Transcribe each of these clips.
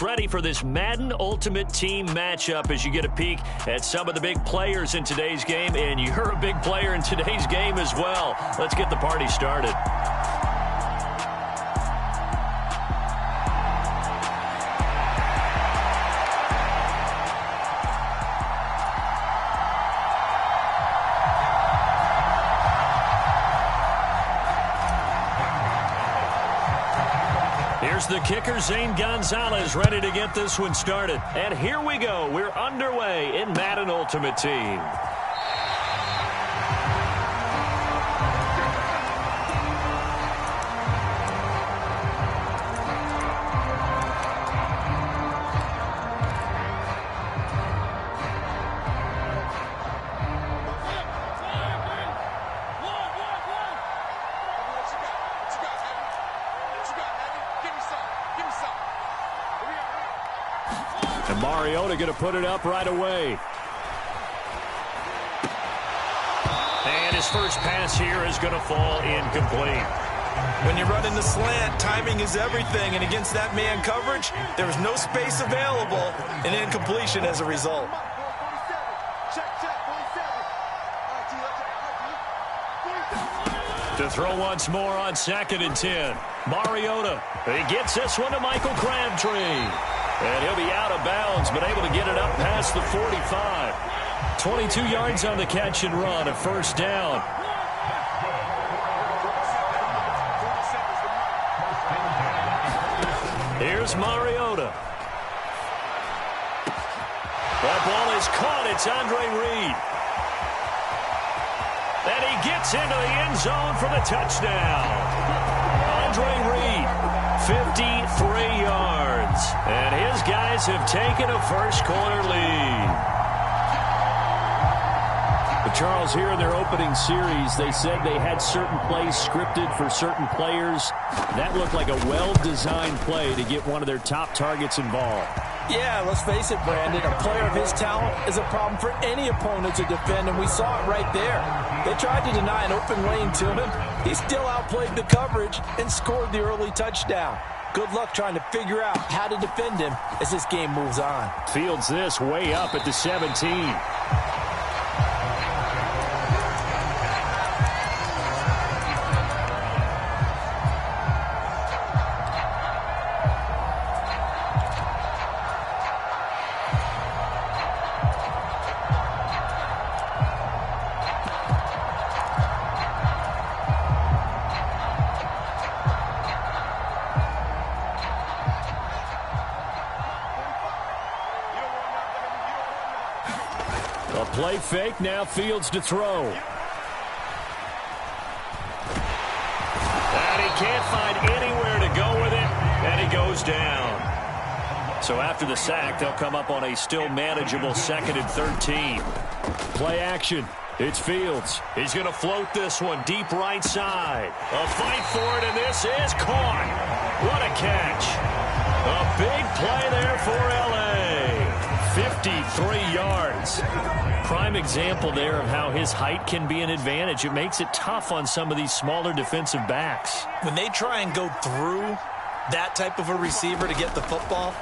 Ready for this Madden Ultimate Team matchup as you get a peek at some of the big players in today's game, and you're a big player in today's game as well. Let's get the party started. Here's the kicker, Zane Gonzalez, ready to get this one started. And here we go. We're underway in Madden Ultimate Team. And Mariota going to put it up right away. And his first pass here is going to fall incomplete. When you run in the slant, timing is everything. And against that man coverage, there's no space available, and incompletion as a result. To throw once more on 2nd and 10. Mariota. He gets this one to Michael Crabtree. And he'll be out of bounds, but able to get it up past the 45. 22 yards on the catch and run, a first down. Here's Mariota. That ball is caught. It's Andre Reed. And he gets into the end zone for the touchdown. Andre Reed, 53 yards. And his guys have taken a first-quarter lead. But Charles, here in their opening series, they said they had certain plays scripted for certain players. That looked like a well-designed play to get one of their top targets involved. Yeah, let's face it, Brandon. A player of his talent is a problem for any opponent to defend, and we saw it right there. They tried to deny an open lane to him. He still outplayed the coverage and scored the early touchdown. Good luck trying to figure out how to defend him as this game moves on. Fields this way up at the 17. A play fake, now Fields to throw. And he can't find anywhere to go with it, and he goes down. So after the sack, they'll come up on a still manageable 2nd and 13. Play action. It's Fields. He's going to float this one deep right side. A fight for it, and this is caught. What a catch. A big play there for L.A. 53 yards. Prime example there of how his height can be an advantage. It makes it tough on some of these smaller defensive backs. When they try and go through that type of a receiver to get the football,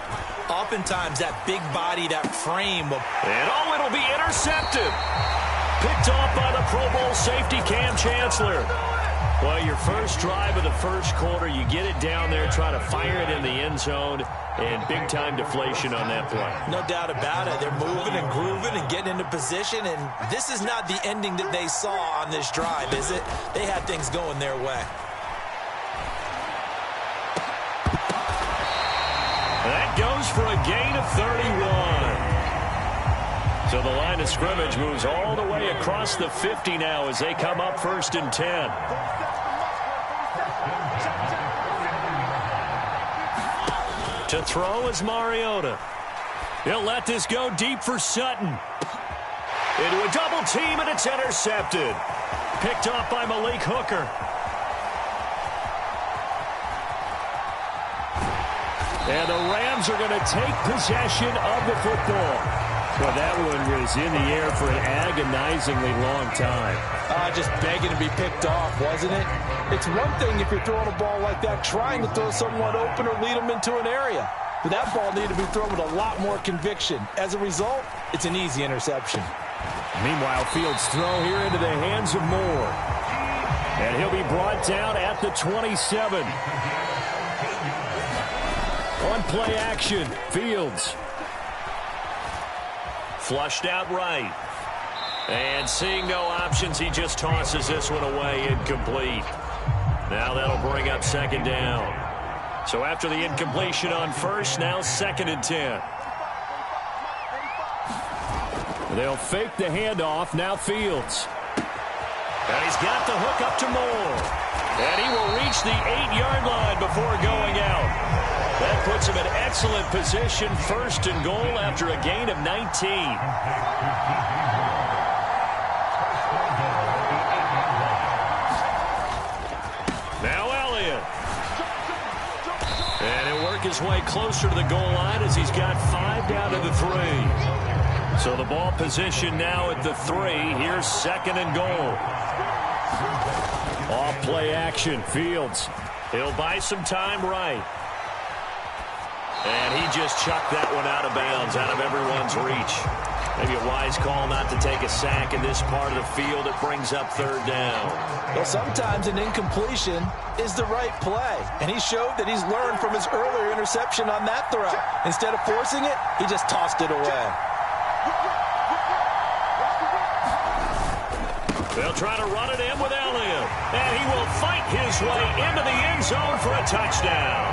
oftentimes that big body, that frame will... And oh, it'll be intercepted. Picked off by the Pro Bowl safety Cam Chancellor. Well, your first drive of the first quarter, you get it down there, try to fire it in the end zone, and big-time deflation on that play. No doubt about it. They're moving and grooving and getting into position, and this is not the ending that they saw on this drive, is it? They had things going their way. That goes for a gain of 31. So the line of scrimmage moves all the way across the 50 now as they come up 1st and 10. To throw is Mariota. He'll let this go deep for Sutton. Into a double team, and it's intercepted. Picked off by Malik Hooker. And the Rams are going to take possession of the football. Well, that one was in the air for an agonizingly long time. Just begging to be picked off, wasn't it? It's one thing if you're throwing a ball like that, trying to throw someone open or lead them into an area. but that ball needed to be thrown with a lot more conviction. As a result, it's an easy interception. Meanwhile, Fields' throw here into the hands of Moore. And he'll be brought down at the 27. On play action, Fields. Flushed out right. And seeing no options, he just tosses this one away, incomplete. Now that'll bring up second down. So after the incompletion on first, now 2nd and 10. They'll fake the handoff, now Fields. And he's got the hook up to Moore. And he will reach the 8-yard line before going out. That puts him in excellent position, 1st and goal after a gain of 19. And he'll work his way closer to the goal line as he's got 5 down to the 3. So the ball position now at the 3. Here's 2nd and goal. Off play action. Fields. He'll buy some time right. And he just chucked that one out of bounds, out of everyone's reach. Maybe a wise call not to take a sack in this part of the field. It brings up 3rd down. Well, sometimes an incompletion is the right play. And he showed that he's learned from his earlier interception on that throw. Instead of forcing it, he just tossed it away. They'll try to run it in with Elliott. And he will fight his way into the end zone for a touchdown.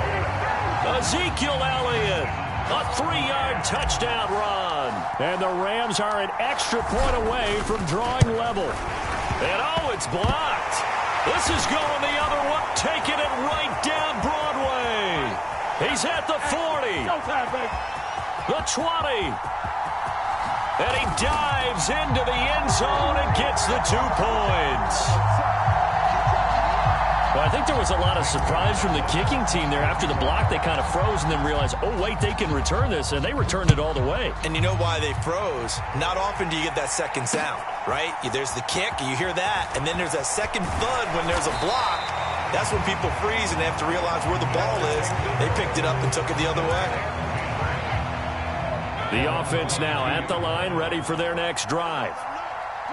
Ezekiel Elliott, a 3-yard touchdown run. And the Rams are an extra point away from drawing level. And oh, it's blocked. This is going the other way, taking it right down Broadway. He's at the 40. The 20. And he dives into the end zone and gets the 2 points. Well, I think there was a lot of surprise from the kicking team there. After the block, they kind of froze and then realized, oh, wait, they can return this, and they returned it all the way. And you know why they froze? Not often do you get that second sound, right? There's the kick, you hear that, and then there's that second thud when there's a block. That's when people freeze and they have to realize where the ball is. They picked it up and took it the other way. The offense now at the line, ready for their next drive.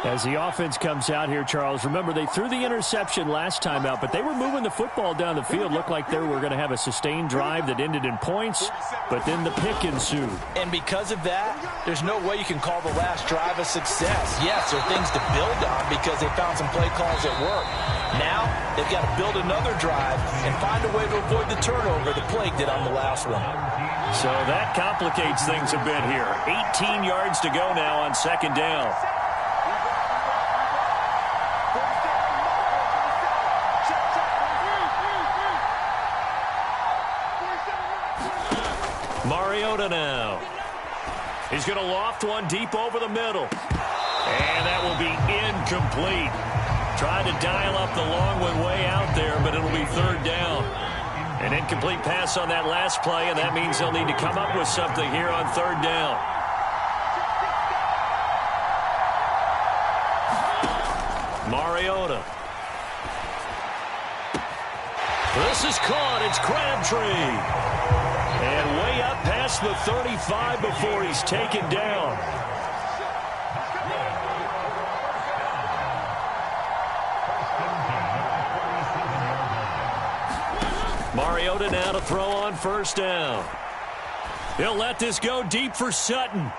As the offense comes out here, Charles, remember they threw the interception last time out, but they were moving the football down the field. Looked like they were going to have a sustained drive that ended in points, but then the pick ensued. And because of that, there's no way you can call the last drive a success. Yes, there are things to build on because they found some play calls that work. Now, they've got to build another drive and find a way to avoid the turnover the plague did on the last one. So that complicates things a bit here. 18 yards to go now on 2nd down. Mariota now. He's going to loft one deep over the middle. And that will be incomplete. Trying to dial up the long one way out there, but it'll be 3rd down. An incomplete pass on that last play, and that means they'll need to come up with something here on 3rd down. Mariota. This is caught. It's Crabtree. And way up past the 35 before he's taken down. Mariota now to throw on 1st down. He'll let this go deep for Sutton.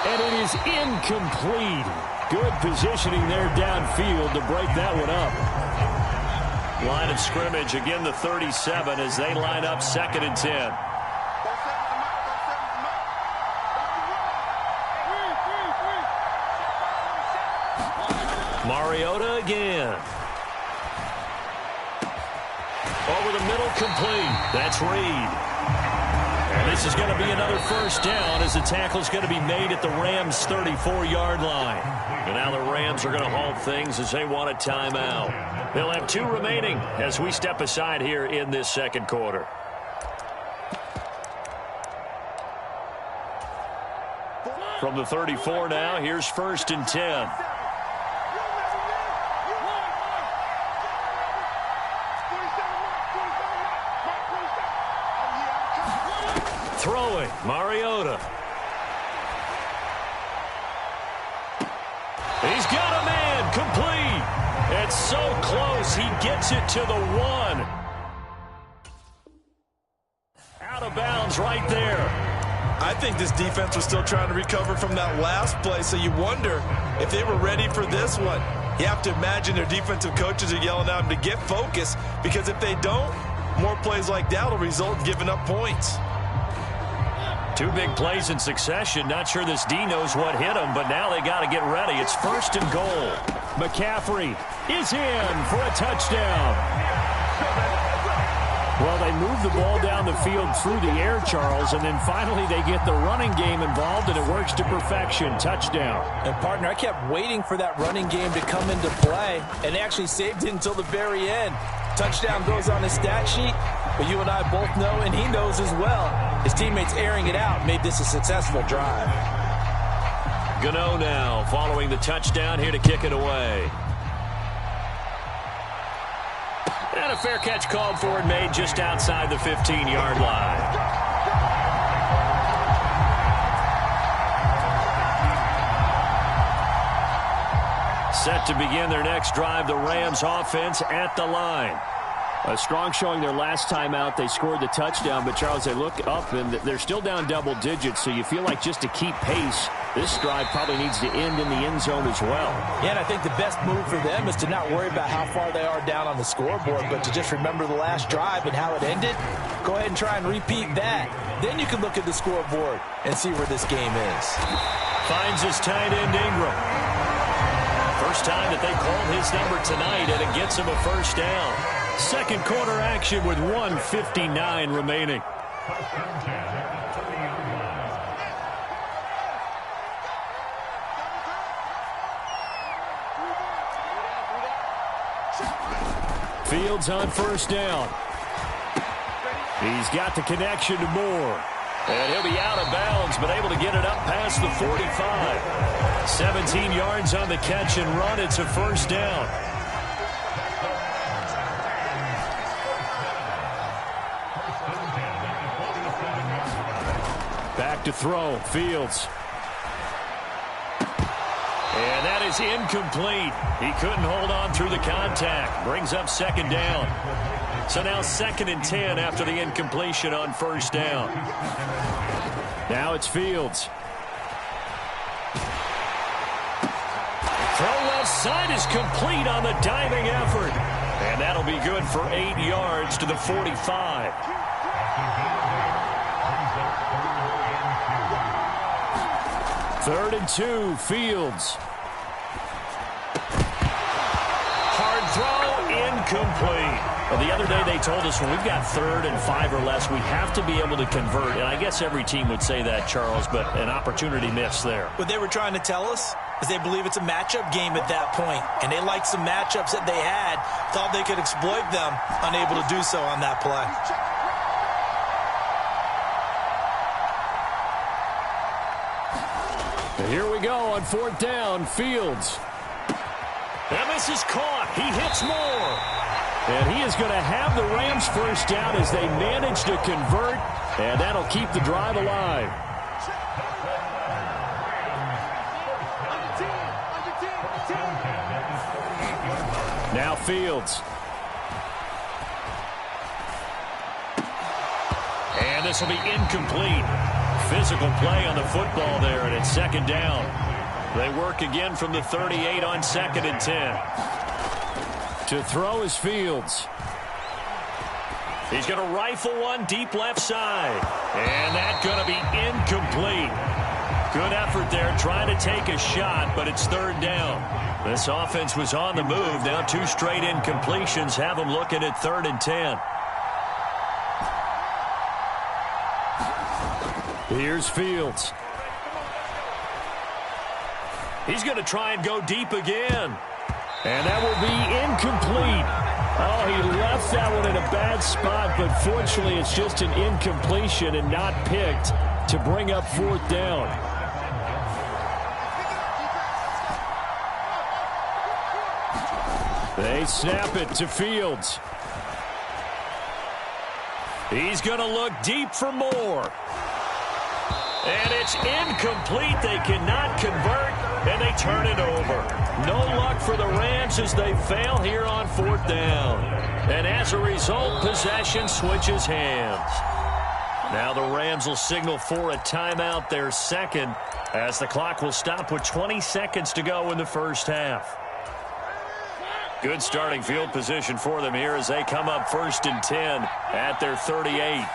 And it is incomplete. Good positioning there downfield to break that one up. Line of scrimmage, again the 37 as they line up 2nd and 10. Mariota again. Over the middle, complete. That's Reed. And this is going to be another 1st down as the tackle is going to be made at the Rams' 34-yard line. And now the Rams are going to halt things as they want a timeout. They'll have 2 remaining as we step aside here in this 2nd quarter. From the 34 now, here's 1st and 10. Throwing, Mariota. He's got a man, complete. It's so close, he gets it to the 1. Out of bounds right there. I think this defense was still trying to recover from that last play, so you wonder if they were ready for this one. You have to imagine their defensive coaches are yelling at them to get focused, because if they don't, more plays like that will result in giving up points. 2 big plays in succession. Not sure this D knows what hit him, but now they got to get ready. It's 1st and goal. McCaffrey is in for a touchdown. Well, they move the ball down the field through the air, Charles, and then finally they get the running game involved, and it works to perfection. Touchdown. And, partner, I kept waiting for that running game to come into play, and they actually saved it until the very end. Touchdown goes on his stat sheet, but you and I both know, and he knows as well, his teammates airing it out made this a successful drive. Gano now following the touchdown, here to kick it away. And a fair catch called for and made just outside the 15-yard line. Set to begin their next drive, the Rams offense at the line. A strong showing their last time out. They scored the touchdown, but, Charles, they look up, and they're still down double digits, so you feel like just to keep pace, this drive probably needs to end in the end zone as well. Yeah, and I think the best move for them is to not worry about how far they are down on the scoreboard, but to just remember the last drive and how it ended. Go ahead and try and repeat that. Then you can look at the scoreboard and see where this game is. Finds his tight end, Ingram. First time that they called his number tonight, and it gets him a first down. Second quarter action with 1:59 remaining. Fields on first down. He's got the connection to Moore. And he'll be out of bounds, but able to get it up past the 45. 17 yards on the catch and run. It's a first down. Back to throw. Fields. And that is incomplete. He couldn't hold on through the contact. Brings up second down. So now 2nd and 10 after the incompletion on first down. Now it's Fields. Throw left side is complete on the diving effort. And that'll be good for 8 yards to the 45. Third and 2, Fields. Hard throw, incomplete. Well, the other day they told us when we've got 3rd and 5 or less, we have to be able to convert. And I guess every team would say that, Charles, but an opportunity missed there. What they were trying to tell us is they believe it's a matchup game at that point. And they liked some matchups that they had, thought they could exploit them, unable to do so on that play. Here we go on 4th down, Fields. And this is caught. He hits Moore. And he is going to have the Rams first down as they manage to convert, and that'll keep the drive alive. Now Fields. And this will be incomplete. Physical play on the football there, and it's 2nd down. They work again from the 38 on 2nd and 10. To throw is Fields. He's going to rifle one deep left side. And that's going to be incomplete. Good effort there trying to take a shot, but it's 3rd down. This offense was on the move. Now 2 straight incompletions have them looking at 3rd and 10. Here's Fields. He's going to try and go deep again. And that will be incomplete. Oh, he left that one in a bad spot, but fortunately it's just an incompletion and not picked to bring up 4th down. They snap it to Fields. He's going to look deep for Moore. And it's incomplete. They cannot convert, and they turn it over. No luck for the Rams as they fail here on 4th down. And as a result, possession switches hands. Now the Rams will signal for a timeout, their second, as the clock will stop with 20 seconds to go in the first half. Good starting field position for them here as they come up 1st and 10 at their 38.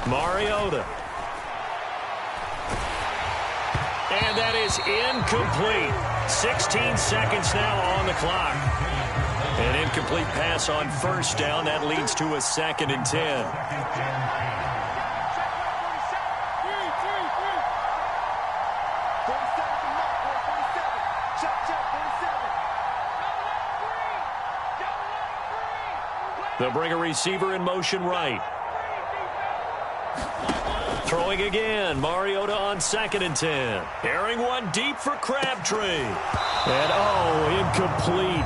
Mariota. And that is incomplete. 16 seconds now on the clock. An incomplete pass on 1st down. That leads to a 2nd and 10. They'll bring a receiver in motion right. Throwing again. Mariota on 2nd and 10. Airing one deep for Crabtree. And, incomplete.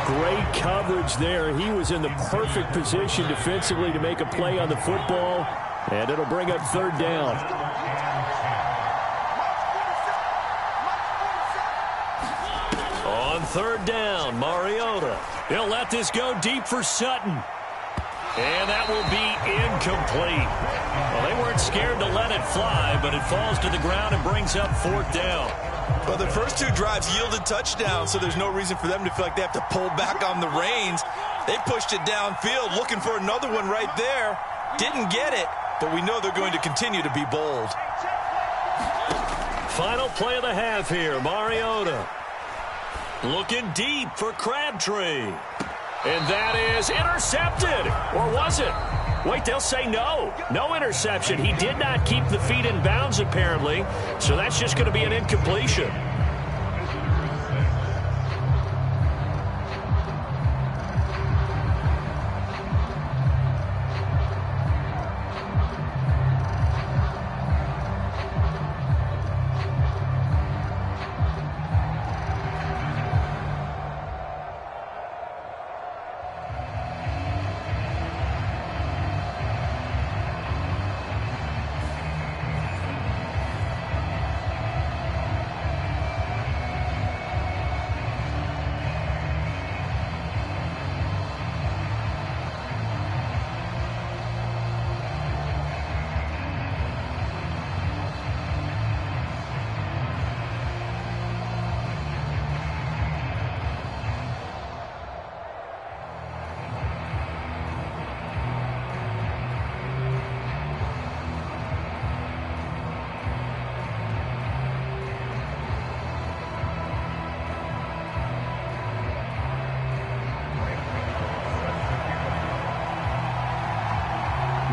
Great coverage there. He was in the perfect position defensively to make a play on the football. And it'll bring up 3rd down. On 3rd down, Mariota. He'll let this go deep for Sutton. And that will be incomplete. Well, they weren't scared to let it fly, but it falls to the ground and brings up 4th down. Well, the first 2 drives yielded touchdowns, so there's no reason for them to feel like they have to pull back on the reins. They pushed it downfield, looking for another one right there. Didn't get it, but we know they're going to continue to be bold. Final play of the half here, Mariota. Looking deep for Crabtree. And that is intercepted. Or was it? Wait, they'll say no. No interception. He did not keep the feet in bounds, apparently. So that's just going to be an incompletion.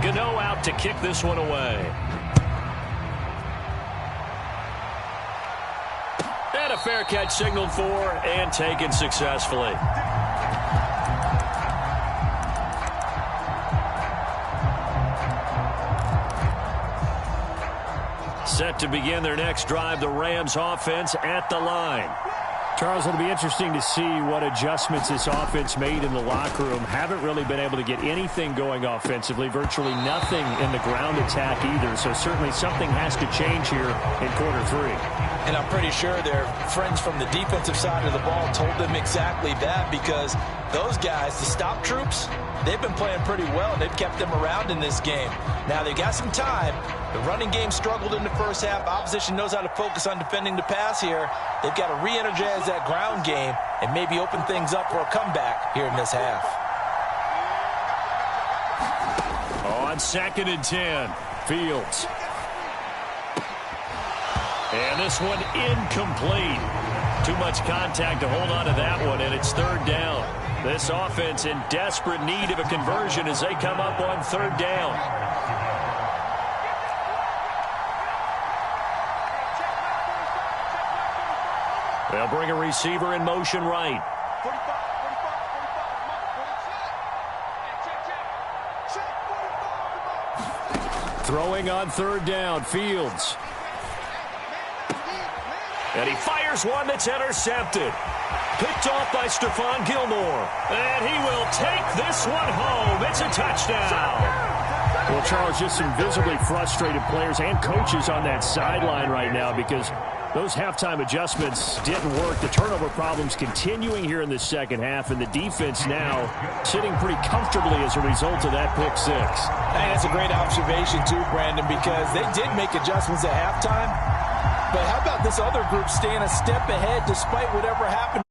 Gano out to kick this one away. And a fair catch signaled for and taken successfully. Set to begin their next drive, the Rams offense at the line. Charles, it'll be interesting to see what adjustments this offense made in the locker room. Haven't really been able to get anything going offensively, virtually nothing in the ground attack either. So certainly something has to change here in quarter 3. And I'm pretty sure their friends from the defensive side of the ball told them exactly that, because those guys, the stop troops, they've been playing pretty well, and they've kept them around in this game. Now, they got some time. The running game struggled in the first half. Opposition knows how to focus on defending the pass here. They've got to re-energize that ground game and maybe open things up for a comeback here in this half. On 2nd and 10, Fields. And this one incomplete. Too much contact to hold on to that one, and it's 3rd down. This offense in desperate need of a conversion as they come up on 3rd down. They'll bring a receiver in motion right. Throwing on 3rd down, Fields. And he fires one that's intercepted. Picked off by Stephon Gilmore. And he will take this one home. It's a touchdown. Well, Charles, just some visibly frustrated players and coaches on that sideline right now because those halftime adjustments didn't work. The turnover problems continuing here in the second half, and the defense now sitting pretty comfortably as a result of that pick six. And that's a great observation, too, Brandon, because they did make adjustments at halftime. But how about this other group staying a step ahead despite whatever happened?